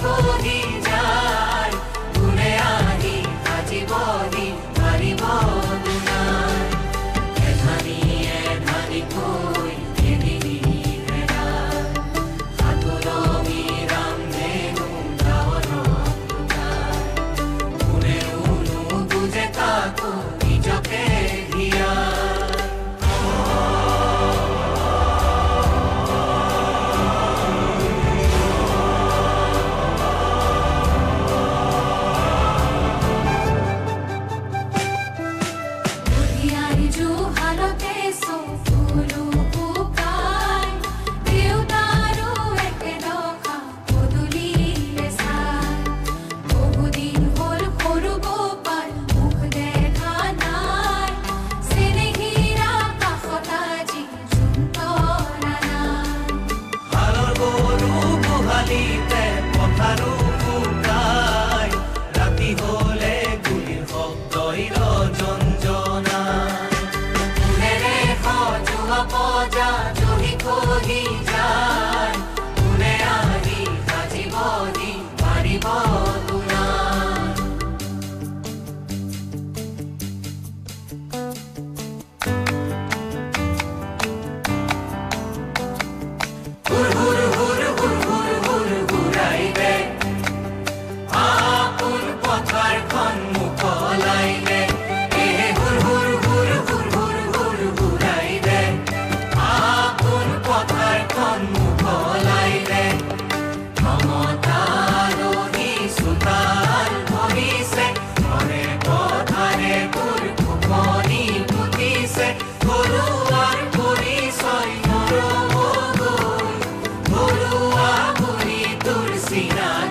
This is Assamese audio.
কহি যায় কোনে আহি সাজিবহি পাৰিব দুনাই এধানি কৈ এদিনি হেৰাই সাতুৰঙি ৰামধেনু দাৱনত লুকাই কোনেও নুবুজে কাকো নিজকে হিয়াই ৰাতি হলে গুলিৰ শব্দই ৰঞ্জনা কোনেৰে সজোৱা পজা জহি কহি যায় কোনে আহি সাজিবহি পাৰিব দুনাই হুৰ হুৰ হুৰ হুৰ হুৰ হুৰ হুৰাইবে আপোন পথাৰখন মুকলাইলে হুৰ হুৰ হুৰ হুৰ হুৰ হুৰ হুৰাইবে আপোন পথাৰখন মুকলাইলে মমতাৰহি চোতাল ভৰিছে ঘৰে পথাৰে তোৰ ফুকনি পুতিছে ঘৰুৱাৰ পৰিচয় মৰম গৈ ঘৰুৱা বুলি তোৰ চিনাই